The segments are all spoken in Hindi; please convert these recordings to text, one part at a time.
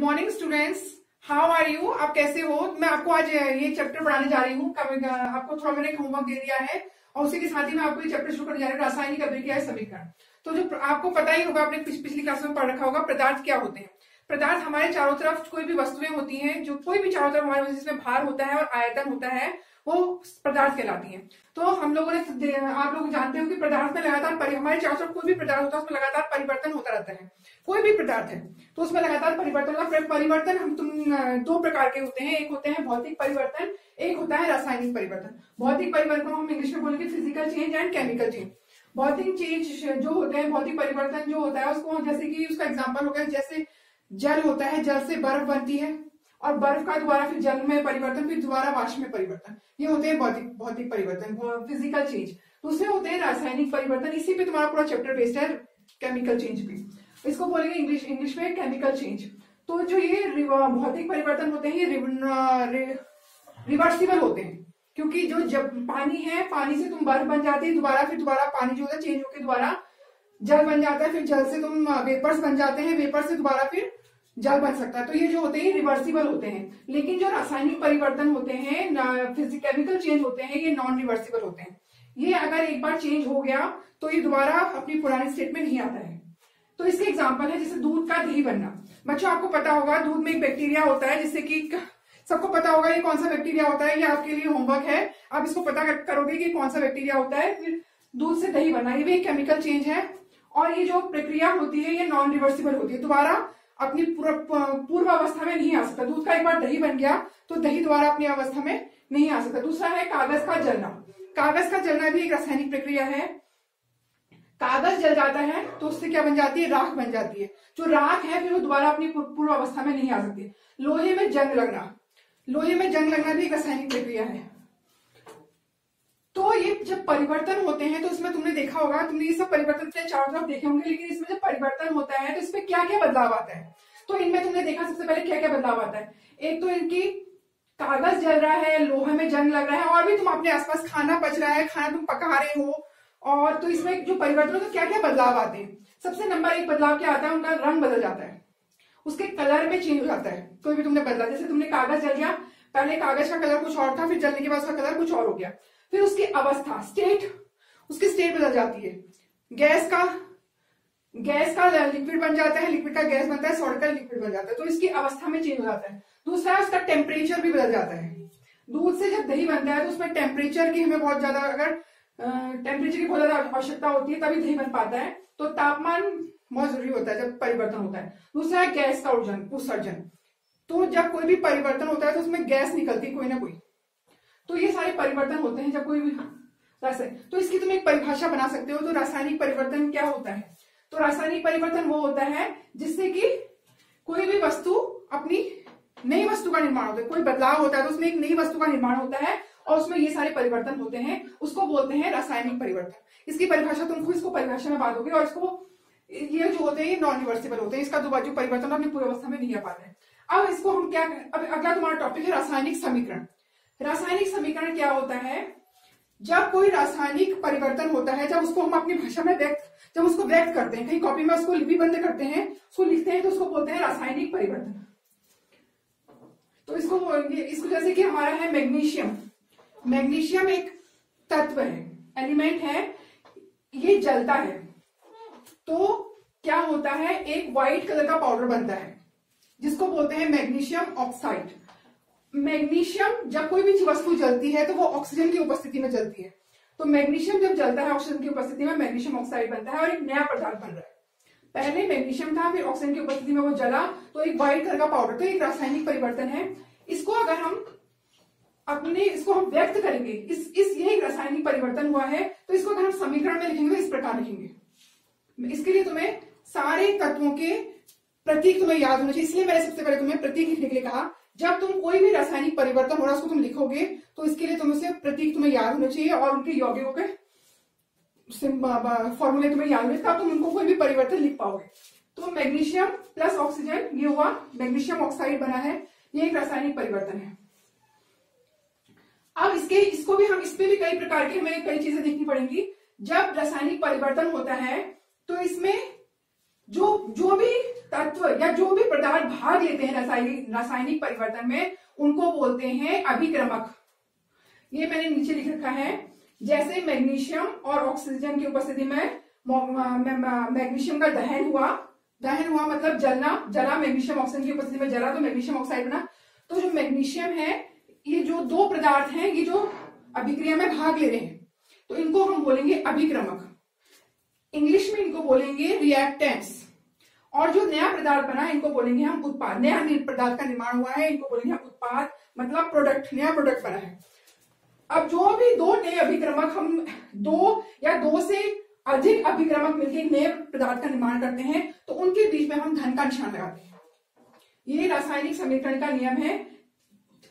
Morning students, how are you? आप कैसे हो? मैं आपको आज ये चैप्टर पढ़ाने जा रही हूँ। आपको थोड़ा मैंने होमवर्क दे दिया है और उसी के साथ ही मैं आपको ये चैप्टर शुरू करने जा रही हूँ, रासायनिक अभिक्रिया समीकरण। तो जो आपको पता ही होगा, आपने पिछली क्लास में पढ़ रखा होगा, पदार्थ क्या होते हैं। पदार्थ हमारे चारों तरफ कोई भी वस्तुएं होती हैं, जो कोई भी चारों तरफ हमारे जिसमें भार होता है और आयतन होता है, वो पदार्थ कहलाती हैं। तो हम लोगों ने, आप लोग जानते हो कि पदार्थ में लगातार हमारे चारों तरफ कोई भी पदार्थ होता है उसमें लगातार परिवर्तन होता रहता है। कोई भी पदार्थ है तो उसमें लगातार परिवर्तन हम दो प्रकार के होते हैं। एक होते हैं भौतिक परिवर्तन, एक होता है रासायनिक परिवर्तन। भौतिक परिवर्तन को हम इंग्लिश में बोलेंगे physical change and chemical change. भौतिक चेंज जो होते हैं, भौतिक परिवर्तन जो होता है उसको, जैसे कि उसका एग्जांपल हो गया, जैसे जल होता है, जल से बर्फ बनती है और बर्फ का दोबारा फिर जल में परिवर्तन, फिर दोबारा वाष्प में परिवर्तन, ये होते हैं भौतिक परिवर्तन, फिजिकल चेंज। दूसरे होते हैं रासायनिक परिवर्तन। इसी पे तुम्हारा पूरा चैप्टर बेस्ड है, केमिकल चेंज भी। इसको बोलेंगे इंग्लिश में केमिकल चेंज। तो जो ये भौतिक परिवर्तन होते हैं ये रिवर्सिबल होते हैं, क्योंकि जो जब पानी है, पानी से तुम बर्फ बन जाती है, फिर दोबारा पानी जो होता है चेंज होकर दोबारा जल बन जाता है, फिर जल से तुम वेपर्स बन जाते हैं, वेपर से दोबारा फिर जल बन सकता है। तो ये जो होते हैं रिवर्सिबल होते हैं। लेकिन जो रासायनिक परिवर्तन होते हैं, केमिकल चेंज होते हैं, ये नॉन रिवर्सिबल होते हैं। ये अगर एक बार चेंज हो गया तो ये दोबारा अपनी पुरानी स्टेट में नहीं आता है। तो इसके एग्जाम्पल है जैसे दूध का दही बनना। बच्चों आपको पता होगा दूध में एक बैक्टीरिया होता है, जिससे कि सबको पता होगा ये कौन सा बैक्टीरिया होता है। ये आपके लिए होमवर्क है, आप इसको पता करोगे कि कौन सा बैक्टीरिया होता है। फिर दूध से दही बनना, ये भी एक केमिकल चेंज है। और ये जो प्रक्रिया होती है ये नॉन रिवर्सिबल होती है, दोबारा अपनी पूर्व अवस्था में नहीं आ सकता। दूध का एक बार दही बन गया तो दही दोबारा अपनी अवस्था में नहीं आ सकता। दूसरा है कागज का जलना। कागज का जलना भी एक रासायनिक प्रक्रिया है। कागज जल जाता है तो उससे क्या बन जाती है? राख बन जाती है। जो राख है फिर वो दोबारा अपनी पूर्व अवस्था में नहीं आ सकती। लोहे में जंग लगना भी एक रासायनिक प्रक्रिया है। तो ये जब परिवर्तन होते हैं तो इसमें तुमने देखा होगा, तुमने ये सब परिवर्तन चारों तरफ देखे होंगे, लेकिन इसमें जब परिवर्तन होता है तो इसमें क्या क्या बदलाव आता है। तो इनमें तुमने देखा सबसे पहले क्या क्या बदलाव आता है। एक तो इनकी कागज जल रहा है, लोहे में जंग लग रहा है, और भी तुम अपने आसपास खाना पच रहा है, खाना तुम पका रहे हो। और तो इसमें जो परिवर्तन होता है क्या क्या बदलाव आते हैं। सबसे नंबर एक बदलाव क्या आता है, उनका रंग बदल जाता है, उसके कलर में चेंज हो जाता है। कोई भी तुमने बदला, जैसे तुमने कागज जल गया, पहले कागज का कलर कुछ और था, फिर जलने के बाद उसका कलर कुछ और हो गया। फिर उसकी अवस्था, उसकी स्टेट बदल जाती है। गैस का लिक्विड बन जाता है, लिक्विड का गैस बनता है, सॉलिड का लिक्विड बन जाता है। तो इसकी अवस्था में चेंज हो जाता है। दूसरा है उसका टेम्परेचर भी बदल जाता है। दूध से जब दही बनता है तो उसमें टेम्परेचर की हमें बहुत ज्यादा, अगर टेम्परेचर की बहुत ज्यादा आवश्यकता होती है तभी दही बन पाता है। तो तापमान बहुत जरूरी होता है जब परिवर्तन होता है। दूसरा है गैस का उत्सर्जन। तो जब कोई भी परिवर्तन होता है तो उसमें गैस निकलती है कोई ना कोई। तो ये सारे परिवर्तन होते हैं जब कोई भी तो इसकी तुम एक परिभाषा बना सकते हो। तो रासायनिक परिवर्तन क्या होता है? तो रासायनिक परिवर्तन वो होता है जिससे कि कोई भी वस्तु अपनी नई वस्तु का निर्माण होता है, कोई बदलाव होता है तो उसमें एक नई वस्तु का निर्माण होता है और उसमें ये सारे परिवर्तन होते हैं, उसको बोलते हैं रासायनिक परिवर्तन। इसकी परिभाषा तुमको इसको परिभाषा में बात होगी। और इसको ये जो होते हैं ये नॉन रिवर्सिबल होते हैं, इसका जो परिवर्तन अपनी पूरी अवस्था में नहीं आ पाता है। अब इसको हम क्या, अब अगला तुम्हारा टॉपिक है रासायनिक समीकरण। रासायनिक समीकरण क्या होता है? जब कोई रासायनिक परिवर्तन होता है, जब उसको हम अपनी भाषा में जब उसको व्यक्त करते हैं, कहीं कॉपी में उसको लिपिबद्ध करते हैं, उसको लिखते हैं, तो उसको बोलते हैं रासायनिक परिवर्तन। तो इसको जैसे कि हमारा है मैग्नीशियम एक तत्व है, एलिमेंट है, ये जलता है तो क्या होता है, एक व्हाइट कलर का पाउडर बनता है जिसको बोलते हैं मैग्नीशियम ऑक्साइड। मैग्नीशियम जब कोई भी वस्तु जलती है तो वो ऑक्सीजन की उपस्थिति में जलती है। तो मैग्नीशियम जब जलता है ऑक्सीजन की उपस्थिति में, मैग्नीशियम ऑक्साइड बनता है और एक नया पदार्थ बन रहा है। पहले मैग्नीशियम था, फिर ऑक्सीजन की उपस्थिति में वो जला तो एक व्हाइट कलर का पाउडर। तो एक रासायनिक परिवर्तन है। इसको अगर हम इसको हम व्यक्त करेंगे, ये एक रासायनिक परिवर्तन हुआ है, तो इसको अगर हम समीकरण में लिखेंगे इस प्रकार लिखेंगे। इसके लिए तुम्हें सारे तत्वों के प्रतीक तुम्हें याद होना चाहिए, इसलिए मैंने सबसे पहले तुम्हें प्रतीक लिखने के लिए कहा। जब तुम कोई भी रासायनिक परिवर्तन हो रहा है उसको तुम लिखोगे तो इसके लिए तुम्हें प्रतीक तुम्हें याद होना चाहिए और उनके यौगिकों के फॉर्मूले तुम्हें याद होने, तब तुम उनको कोई भी परिवर्तन लिख पाओगे। तो मैग्नीशियम प्लस ऑक्सीजन ये हुआ, मैग्नीशियम ऑक्साइड बना है, ये एक रासायनिक परिवर्तन है। अब इसको भी हम, इसमें भी कई प्रकार की, हमें कई चीजें देखनी पड़ेंगी। जब रासायनिक परिवर्तन होता है तो इसमें जो भी तत्व या जो भी पदार्थ भाग लेते हैं रासायनिक परिवर्तन में, उनको बोलते हैं अभिक्रमक। ये मैंने नीचे लिख रखा है। जैसे मैग्नीशियम और ऑक्सीजन की उपस्थिति में मैग्नीशियम का दहन हुआ मतलब जला मैग्नीशियम ऑक्सीजन की उपस्थिति में जला तो मैग्नीशियम ऑक्साइड बना। तो जो मैग्नीशियम है, ये जो दो पदार्थ हैं, ये जो अभिक्रिया में भाग ले रहे हैं, तो इनको हम बोलेंगे अभिक्रमक। इंग्लिश में इनको बोलेंगे रिएक्टेंट्स। और जो नया पदार्थ बना है, इनको बोलेंगे हम उत्पाद। नया पदार्थ का निर्माण हुआ है, इनको बोलेंगे हम उत्पाद, मतलब प्रोडक्ट, नया प्रोडक्ट बना है। अब जो भी दो नए अभिक्रमक, हम दो या दो से अधिक अभिक्रमक मिलकर नए पदार्थ का निर्माण करते हैं, तो उनके बीच में हम धन का निशान लगाते हैं। ये रासायनिक समीकरण का नियम है,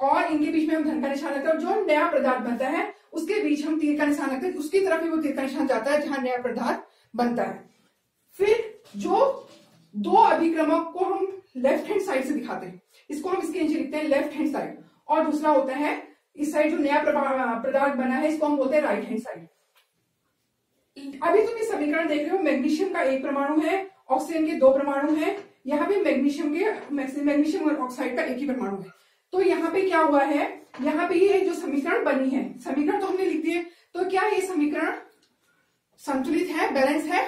और इनके बीच में हम धन का निशान लगाते हैं। जो नया पदार्थ बनता है, उसके बीच हम तीर का निशान लगते हैं, उसकी तरफ ही वो तीर का निशान जाता है जहां नया पदार्थ बनता है। फिर जो दो अभिक्रमक को हम लेफ्ट हैंड साइड से दिखाते हैं, इसको हम इसके नीचे लिखते हैं लेफ्ट हैंड साइड, और दूसरा होता है इस साइड जो नया पदार्थ बना है, इसको हम बोलते हैं राइट हैंड साइड। अभी तुम ये समीकरण देख रहे हो, मैग्नीशियम का एक परमाणु है, ऑक्सीजन के दो परमाणु हैं, यहाँ पे मैग्नीशियम और ऑक्साइड का एक ही परमाणु है। तो यहाँ पे क्या हुआ है, यहाँ पे ये जो समीकरण बनी है, समीकरण तो हमने लिख दिए, तो क्या ये समीकरण संतुलित है, बैलेंस है?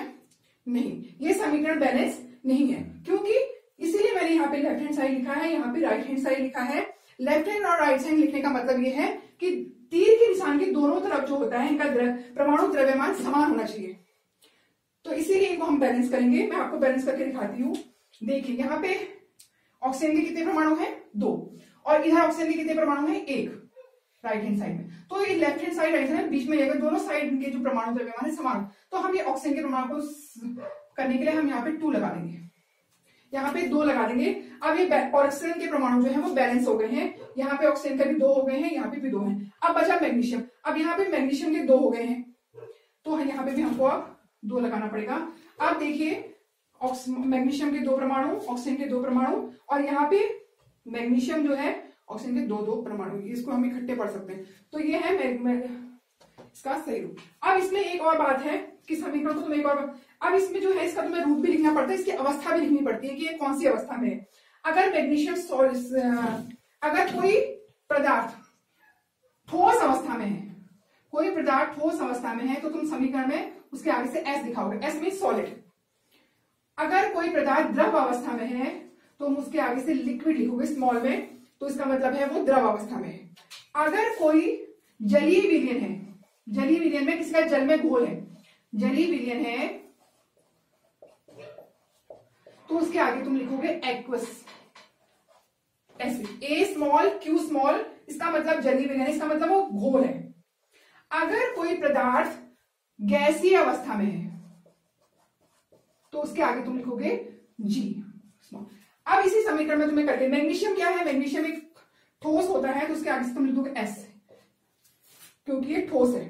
नहीं, ये समीकरण बैलेंस नहीं है। क्योंकि इसीलिए मैंने यहाँ पे लेफ्ट हैंड साइड लिखा है, यहाँ पे राइट हैंड साइड लिखा है। लेफ्ट हैंड और राइट साइड लिखने का मतलब ये है कि तीर के निशान के दोनों तरफ जो होता है, इनका परमाणु द्रव्यमान समान होना चाहिए। तो इसीलिए इनको हम बैलेंस करेंगे। मैं आपको बैलेंस करके दिखाती हूँ। देखिए, यहाँ पे ऑक्सीजन के कितने परमाणु हैं? 2, और इधर ऑक्सीजन के कितने परमाणु हैं? 1, राइट हैंड साइड में। तो ये left hand side, right hand बीच में अगर दोनों साइड के जो परमाणु द्रव्यमान है समान, तो हम ये ऑक्सीजन के परमाणु को करने के लिए हम यहाँ पे 2 लगा देंगे, यहाँ पे 2 लगा देंगे। अब ये ऑक्सीजन के परमाणु जो है वो बैलेंस हो गए हैं। यहाँ पे ऑक्सीजन के भी 2 हो गए हैं, यहाँ पे भी 2 हैं। अब बचा मैग्नीशियम। अब यहाँ पे मैग्नीशियम के 2 हो गए हैं, तो यहाँ पे भी हमको अब 2 लगाना पड़ेगा। अब देखिए, मैग्नीशियम के 2 परमाणु, ऑक्सीजन के 2 परमाणु, और यहाँ पे मैग्नीशियम जो है ऑक्सीजन के 2 परमाणु, इसको हम इकट्ठे पढ़ सकते हैं। तो ये है इसका सही रूप। अब इसमें एक और बात है कि समीकरण को तुम्हें एक और, अब इसमें जो है इसका तुम्हें रूप भी लिखना पड़ता है, इसकी अवस्था भी लिखनी पड़ती है कि ये कौन सी अवस्था में है। अगर मैग्नीशियम अगर कोई पदार्थ ठोस अवस्था में है, कोई पदार्थ ठोस अवस्था में है, तो तुम समीकरण में उसके आगे से S दिखाओगे, S मीन सॉलिड। अगर कोई पदार्थ द्रव अवस्था में है, तो तुम उसके आगे से लिक्विड लिखोगे स्मॉल में, तो इसका मतलब है वो द्रव अवस्था में है। अगर कोई जलीय विलयन है, जलीय विलयन में किसी का जल में घोल है, जलीय विलयन है, तो उसके आगे तुम लिखोगे एक्वस, ऐसे ए स्मॉल क्यू स्मॉल, इसका मतलब जलीय विलयन, इसका मतलब वो घोल है। अगर कोई पदार्थ गैसीय अवस्था में है, तो उसके आगे तुम लिखोगे जी स्मॉल। अब इसी समीकरण में तुम्हें करके, मैग्नीशियम क्या है, मैग्नीशियम एक ठोस होता है, तो उसके आगे से तुम लिखोगे एस, क्योंकि ये ठोस है।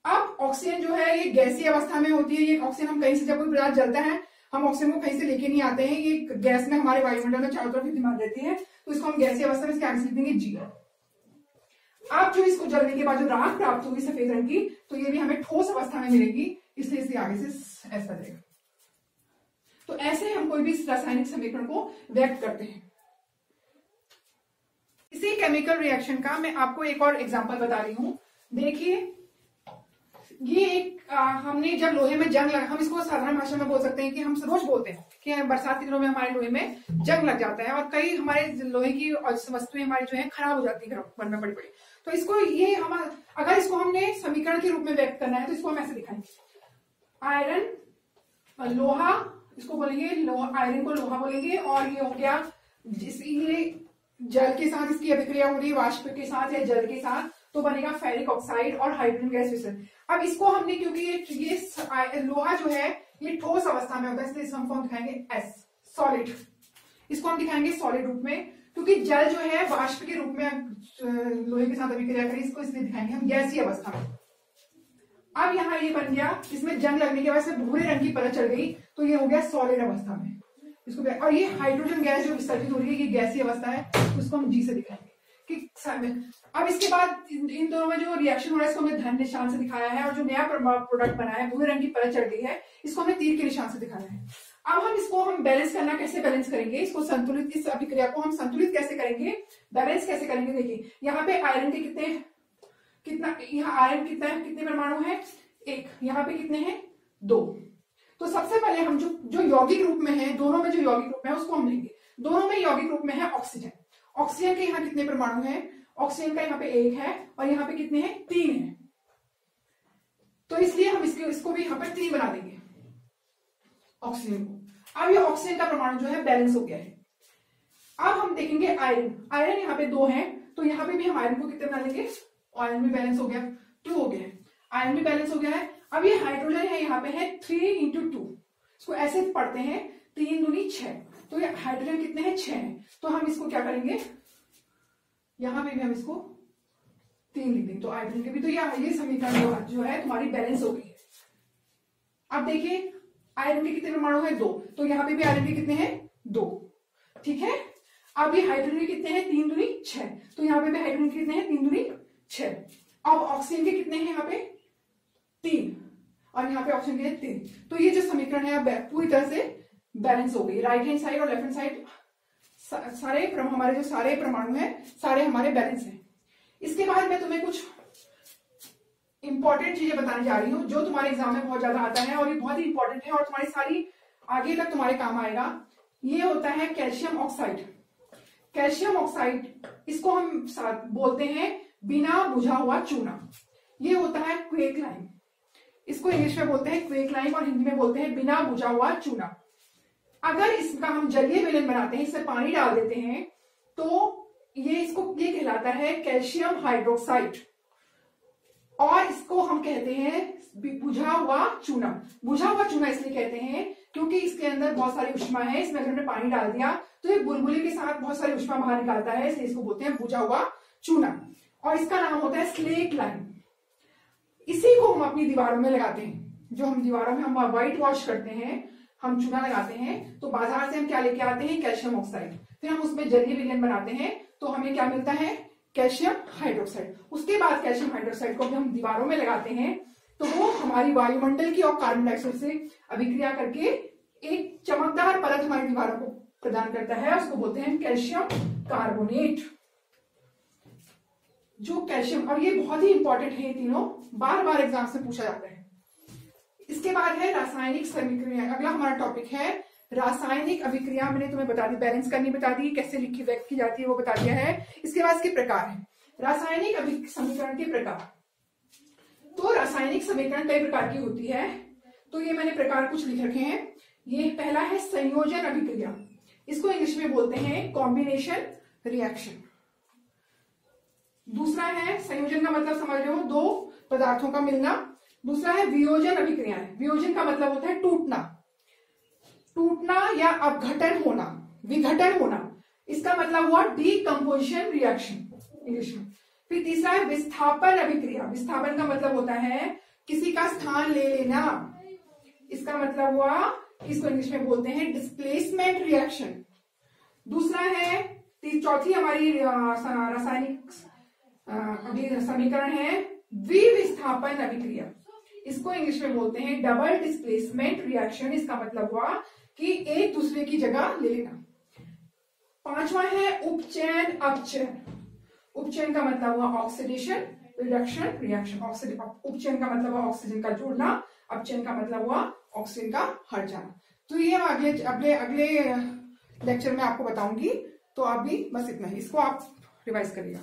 अब ऑक्सीजन जो है ये गैसीय अवस्था में होती है। ये ऑक्सीजन हम कहीं से, जब कोई पदार्थ जलता है, हम ऑक्सीजन को कहीं से लेके नहीं आते हैं, ये गैस में हमारे वायुमंडल में चारों तरफ इस्तेमाल रहती है, तो इसको हम गैसीय अवस्था में इसके आगे से लिख देंगे जी। अब जो इसको जलने के बाद जो राख प्राप्त होगी सफेद रंग की, तो ये भी हमें ठोस अवस्था में मिलेगी, इसलिए इसके आगे से ऐसा रहेगा। तो ऐसे हम कोई भी रासायनिक समीकरण को व्यक्त करते हैं। इसी केमिकल रिएक्शन का मैं आपको एक और एग्जांपल बता रही हूं। देखिए, ये एक हमने जब लोहे में जंग लगा, हम इसको साधारण भाषा में बोल सकते हैं कि हम रोज बोलते हैं कि बरसात के दिनों में हमारे लोहे में जंग लग जाता है, और कई हमारे लोहे की वस्तुएं हमारी जो है खराब हो जाती है घर में बड़ी बड़ी। तो इसको ये हम अगर इसको हमने समीकरण के रूप में व्यक्त करना है, तो इसको हम ऐसे दिखाएंगे, आयरन लोहा, इसको बोलेंगे आयरन को लोहा बोलेंगे, और ये हो गया ये जल के साथ इसकी अभिक्रिया हो रही है, वाष्प के साथ या जल के साथ, तो बनेगा फेरिक ऑक्साइड और हाइड्रोजन गैस मिश्रण। अब इसको हमने, क्योंकि ये लोहा जो है ये ठोस अवस्था में होता है, इसलिए हम दिखाएंगे एस सॉलिड। इसको हम दिखाएंगे सॉलिड रूप में, क्योंकि जल जो है वाष्प के रूप में लोहे के साथ अभिक्रिया करें, इसको इसलिए दिखाएंगे हम गैसीय अवस्था में। अब यहाँ ये बन गया, इसमें जंग लगने के बाद से भूरे रंग की परत चढ़ गई, तो ये हो गया सॉलिड अवस्था में इसको। और ये हाइड्रोजन गैस जो विसर्जित हो रही है, ये गैसीय अवस्था है, तो इसको हम जी से दिखाएंगे कि अब इसके बाद इन दोनों में जो रिएक्शन हो रहा है, इसको हमने धन निशान से दिखाया है, और जो नया प्रोडक्ट बना है, भूरे रंग की परत चढ़ गई है, इसको हमने तीर के निशान से दिखाया है। अब हम बैलेंस करना कैसे बैलेंस करेंगे, इसको संतुलित, इस अभिक्रिया को हम संतुलित कैसे करेंगे, बैलेंस कैसे करेंगे। देखिए यहाँ पे आयरन के यहाँ आयरन कितने परमाणु है, 1, यहाँ पे कितने हैं, 2। तो सबसे पहले हम जो यौगिक रूप में है, दोनों में जो यौगिक रूप में है उसको हम लेंगे। दोनों में यौगिक रूप में है ऑक्सीजन। ऑक्सीजन के यहाँ कितने परमाणु हैं, ऑक्सीजन का यहाँ पे 1 है और यहाँ पे कितने हैं, 3 है। तो इसलिए हम इसको भी यहाँ पर 3 बना देंगे ऑक्सीजन को। अब ये ऑक्सीजन का परमाणु जो है बैलेंस हो गया है। अब हम देखेंगे आयरन यहाँ पे 2 है, तो यहाँ पे भी हम आयरन को कितने बना लेंगे, आयरन भी बैलेंस हो गया, 2 हो गया है, आयरन भी बैलेंस हो गया है। अब ये हाइड्रोजन है, यहाँ पे है 3 × 2, इसको ऐसे पढ़ते हैं 3 दूनी 6, तो ये हाइड्रोजन कितने हैं, 6 है। तो हम इसको क्या करेंगे, यहाँ पे भी हम इसको 3 लिख देंगे, तो हाइड्रोजन के भी, तो ये समीकरण जो है तुम्हारी बैलेंस हो गई है। अब देखिए आयरन के कितने परमाणु है, 2, तो यहाँ पे भी आयरन के कितने हैं, 2, ठीक है। अब ये हाइड्रोजन के कितने हैं, 3 दूनी 6, तो यहाँ पे भी हाइड्रोजन के कितने हैं, 3 दूनी 6। अब ऑक्सीजन के कितने हैं, यहाँ पे 3 और यहाँ पे ऑक्सीजन के 3। तो ये जो समीकरण है पूरी तरह से बैलेंस हो गई। राइट हैंड साइड और लेफ्ट हैंड साइड सारे हमारे जो सारे परमाणु हैं सारे हमारे बैलेंस हैं। इसके बाद मैं तुम्हें कुछ इंपॉर्टेंट चीजें बताने जा रही हूँ जो तुम्हारे एग्जाम में बहुत ज्यादा आता है और ये बहुत ही इंपॉर्टेंट है और तुम्हारी सारी आगे तक तुम्हारे काम आएगा। ये होता है कैल्शियम ऑक्साइड। कैल्शियम ऑक्साइड, इसको हम बोलते हैं बिना बुझा हुआ चूना। ये होता है क्वेक लाइम, इसको इंग्लिश में बोलते हैं क्वेक लाइम और हिंदी में बोलते हैं बिना बुझा हुआ चूना। अगर इसका हम जलीय विलयन बनाते हैं, इससे पानी डाल देते हैं, तो ये कहलाता है कैल्शियम हाइड्रोक्साइड और इसको हम कहते हैं बुझा हुआ चूना। बुझा हुआ चूना इसलिए कहते हैं क्योंकि इसके अंदर बहुत सारी उष्मा है, इसमें अगर हमने पानी डाल दिया तो ये बुलबुले के साथ बहुत सारी उष्मा बाहर निकालता है, इसलिए इसको बोलते हैं बुझा हुआ चूना और इसका नाम होता है स्लेट लाइम। इसी को हम अपनी दीवारों में लगाते हैं, जो हम दीवारों में हम व्हाइट वॉश करते हैं, हम चूना लगाते हैं, तो बाजार से हम क्या लेके आते हैं, कैल्शियम ऑक्साइड, फिर हम उसमें जलीय विलयन बनाते हैं तो हमें क्या मिलता है, कैल्शियम हाइड्रोक्साइड। उसके बाद कैल्शियम हाइड्रोक्साइड को हम दीवारों में लगाते हैं तो वो हमारी वायुमंडल की और कार्बन डाइऑक्साइड से अभिक्रिया करके एक चमकदार परत हमारी दीवारों को प्रदान करता है, उसको बोलते हैं कैल्शियम कार्बोनेट। जो कैल्शियम, और ये बहुत ही इंपॉर्टेंट है, तीनों बार बार एग्जाम से पूछा जाता है। इसके बाद है रासायनिक समीकरण। अगला हमारा टॉपिक है रासायनिक अभिक्रिया। मैंने तुम्हें बता दी, बैलेंस करनी बता दी, कैसे लिखी व्यक्त की जाती है वो बता दिया है। इसके बाद इसके प्रकार है रासायनिक समीकरण के प्रकार। तो रासायनिक समीकरण कई प्रकार की होती है, तो ये मैंने प्रकार कुछ लिख रखे हैं। ये पहला है संयोजन अभिक्रिया, इसको इंग्लिश में बोलते हैं कॉम्बिनेशन रिएक्शन। दूसरा है, संयोजन का मतलब समझ रहे हो, 2 पदार्थों का मिलना। दूसरा है वियोजन अभिक्रिया। वियोजन का मतलब होता है टूटना या अपघटन होना, विघटन होना, इसका मतलब हुआ डीकंपोजिशन रिएक्शन इंग्लिश में। फिर तीसरा है विस्थापन अभिक्रिया। विस्थापन का मतलब होता है किसी का स्थान ले लेना, इसका मतलब हुआ, इसको इंग्लिश में बोलते हैं डिस्प्लेसमेंट रिएक्शन। दूसरा है, चौथी हमारी रासायनिक समीकरण है विस्थापन अभिक्रिया, इसको इंग्लिश में बोलते हैं डबल डिस्प्लेसमेंट रिएक्शन। इसका मतलब हुआ कि एक दूसरे की जगह ले लेना। पांचवा है उपचयन अपचयन। उपचयन का मतलब हुआ ऑक्सीडेशन रिडक्शन रिएक्शन। उपचयन का मतलब हुआ ऑक्सीजन का जोड़ना, अपचयन का मतलब हुआ ऑक्सीजन का हट जाना। तो ये मैं अगले लेक्चर में आपको बताऊंगी। तो अभी बस इतना ही, इसको आप रिवाइज करिएगा।